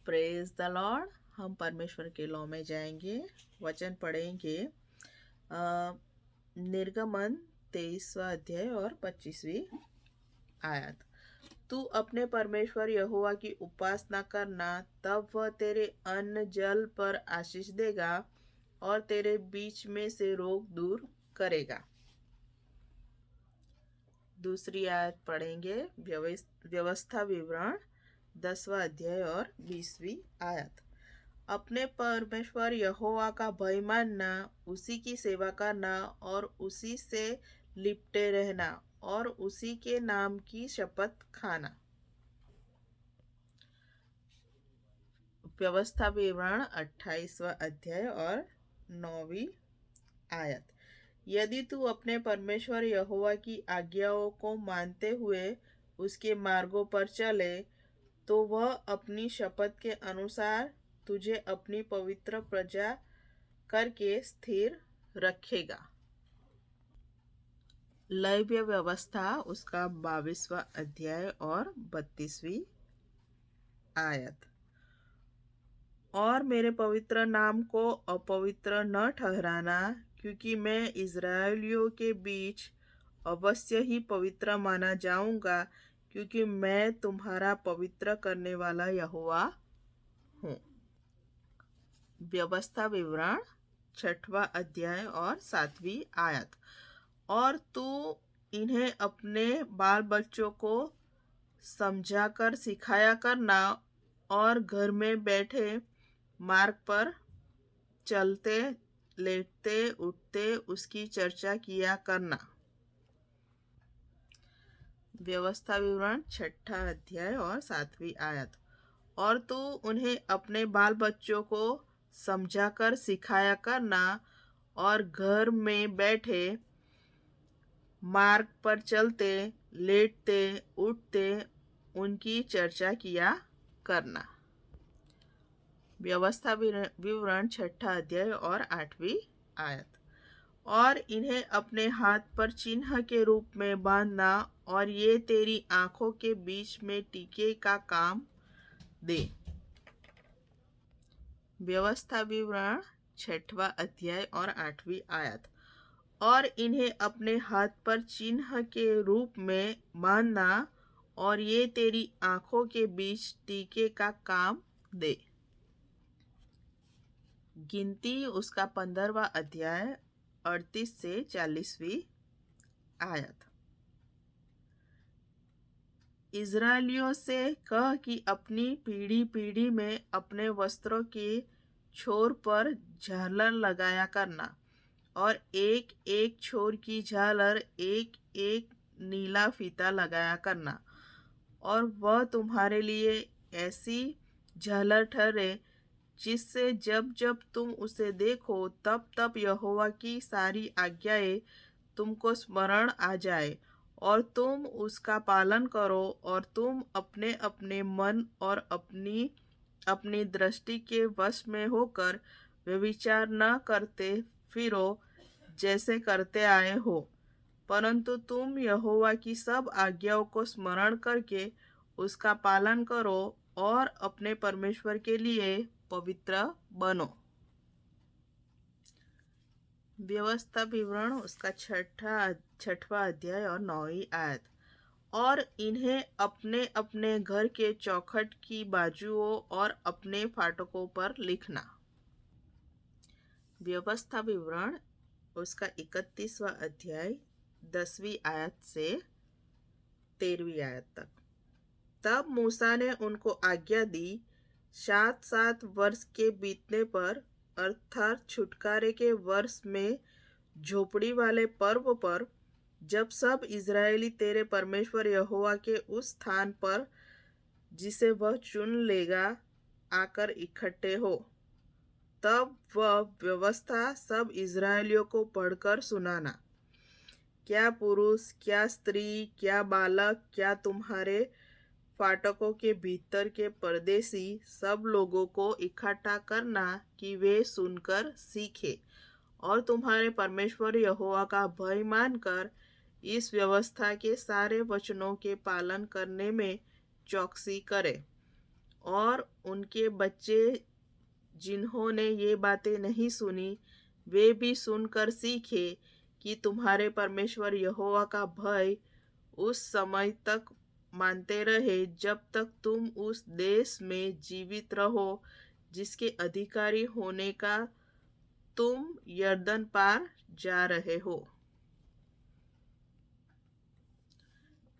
Praise the Lord. हम परमेश्वर के लॉ में जाएंगे, वचन पढ़ेंगे। निर्गमन 23वां अध्याय और 25वीं आयत। तू अपने परमेश्वर यहोवा की उपासना करना, तब वह तेरे अन्न जल पर आशीष देगा और तेरे बीच में से रोग दूर करेगा। दूसरी आयत पढ़ेंगे, व्यवस्था विवरण 10वां अध्याय और 20वीं आयत। अपने परमेश्वर यहोवा का भय मानना, उसी की सेवा करना और उसी से लिपटे रहना और उसी के नाम की शपथ खाना। व्यवस्था विवरण 28वां अध्याय और 9वीं आयत। यदि तू अपने परमेश्वर यहोवा की आज्ञाओं को मानते हुए उसके मार्गों पर चले, तो वह अपनी शपथ के अनुसार तुझे अपनी पवित्र प्रजा करके स्थिर रखेगा। लैव्य व्यवस्था उसका 22वां अध्याय और 32वीं आयत। और मेरे पवित्र नाम को अपवित्र न ठहराना, क्योंकि मैं इज़राइलियों के बीच अवश्य ही पवित्र माना जाऊंगा, क्योंकि मैं तुम्हारा पवित्र करने वाला यहोवा हूँ। व्यवस्था विवरण 6वां अध्याय और 7वीं आयत। और तू इन्हें अपने बाल बच्चों को समझाकर सिखाया करना और घर में बैठे मार्ग पर चलते लेटते उठते उसकी चर्चा किया करना। व्यवस्था विवरण 6ठा अध्याय और 7वीं आयत। और तू उन्हें अपने बाल बच्चों को समझाकर सिखाया करना और घर में बैठे मार्ग पर चलते लेटते उठते उनकी चर्चा किया करना। व्यवस्था विवरण 6ठा अध्याय और 8वीं आयत। और इन्हें अपने हाथ पर चिन्ह के रूप में बांधना, और ये तेरी आंखों के बीच में टीके का काम दे। व्यवस्था विवरण 6वां अध्याय और 8वीं आयत। और इन्हें अपने हाथ पर चिन्ह के रूप में बांधना, और ये तेरी आंखों के बीच टीके का काम दे। गिनती उसका 15वां अध्याय 38 से 40वीं आयत। इज़राइलियों से कह कि अपनी पीढ़ी पीढ़ी में अपने वस्त्रों के छोर पर झालर लगाया करना, और एक एक छोर की झालर एक एक नीला फीता लगाया करना, और वह तुम्हारे लिए ऐसी झालर ठहरे जिससे जब जब तुम उसे देखो तब तब यहोवा की सारी आज्ञाएं तुमको स्मरण आ जाए और तुम उसका पालन करो, और तुम अपने अपने मन और अपनी अपनी दृष्टि के वश में होकर व्यभिचार न करते फिरो जैसे करते आए हो, परंतु तुम यहोवा की सब आज्ञाओं को स्मरण करके उसका पालन करो और अपने परमेश्वर के लिए पवित्र बनो। व्यवस्था विवरण उसका 6वां अध्याय और 9वीं आयत। और इन्हें अपने अपने घर के चौखट की बाजुओं और अपने फाटकों पर लिखना। व्यवस्था विवरण उसका 31वां अध्याय 10वीं आयत से 13वीं आयत तक। तब मूसा ने उनको आज्ञा दी, 7 वर्ष के बीतने पर, अर्थात छुटकारे के वर्ष में झोपड़ी वाले पर्व पर, जब सब इज़राइली तेरे परमेश्वर यहोवा के उस स्थान पर जिसे वह चुन लेगा आकर इकट्ठे हो, तब वह व्यवस्था सब इज़राइलियों को पढ़कर सुनाना। क्या पुरुष, क्या स्त्री, क्या बालक, क्या तुम्हारे फाटकों के भीतर के परदेसी, सब लोगों को इकट्ठा करना कि वे सुनकर सीखे और तुम्हारे परमेश्वर यहोवा का भय मानकर इस व्यवस्था के सारे वचनों के पालन करने में चौकसी करे, और उनके बच्चे जिन्होंने ये बातें नहीं सुनी, वे भी सुनकर सीखे कि तुम्हारे परमेश्वर यहोवा का भय उस समय तक मानते रहे जब तक तुम उस देश में जीवित रहो जिसके अधिकारी होने का तुम यर्दन पार जा रहे हो।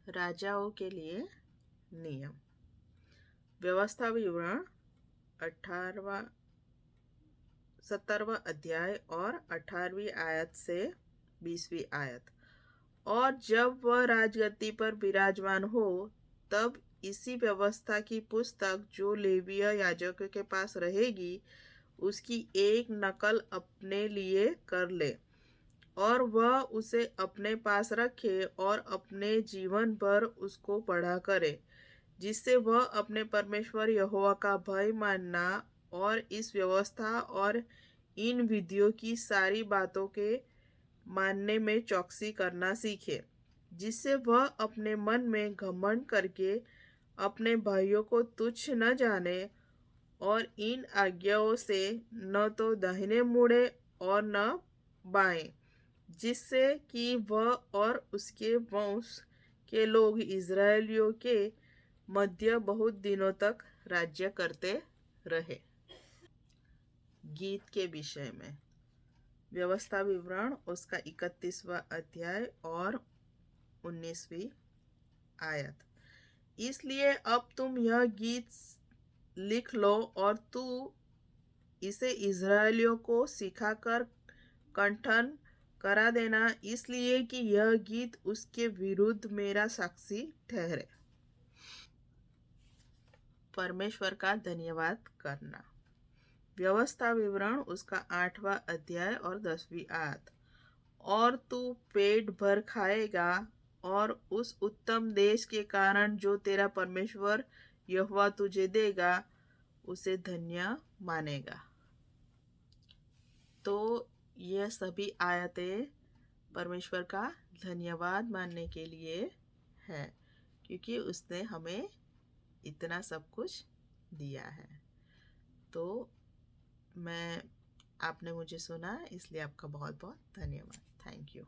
राजाओं के लिए नियम। व्यवस्था विवरण 17वां अध्याय और 18वीं आयत से 20वीं आयत। और जब वह राजगद्दी पर विराजमान हो तब इसी व्यवस्था की पुस्तक जो लेवीय याजकों के पास रहेगी उसकी एक नकल अपने लिए कर ले और वह उसे अपने पास रखे और अपने जीवन भर उसको पढ़ा करे, जिससे वह अपने परमेश्वर यहोवा का भय मानना और इस व्यवस्था और इन विधियों की सारी बातों के मानने में चौकसी करना सीखे, जिससे वह अपने मन में घमंड करके अपने भाइयों को तुच्छ न जाने और इन आज्ञाओं से न तो दाहिने मुड़े और न बाएं, जिससे कि वह और उसके वंश के लोग इज़राइलियों के मध्य बहुत दिनों तक राज्य करते रहे। गीत के विषय में व्यवस्था विवरण उसका 31वां अध्याय और 19वीं आयत। इसलिए अब तुम यह गीत लिख लो और तू इसे इज़राइलियों को सिखाकर कंठन करा देना, इसलिए कि यह गीत उसके विरुद्ध मेरा साक्षी ठहरे। परमेश्वर का धन्यवाद करना। व्यवस्था विवरण उसका 8वां अध्याय और 10वीं आयत। और तू पेट भर खाएगा और उस उत्तम देश के कारण जो तेरा परमेश्वर यहोवा तुझे देगा उसे धन्य मानेगा। तो यह सभी आयतें परमेश्वर का धन्यवाद मानने के लिए है, क्योंकि उसने हमें इतना सब कुछ दिया है। तो आपने मुझे सुना, इसलिए आपका बहुत बहुत धन्यवाद। Thank you.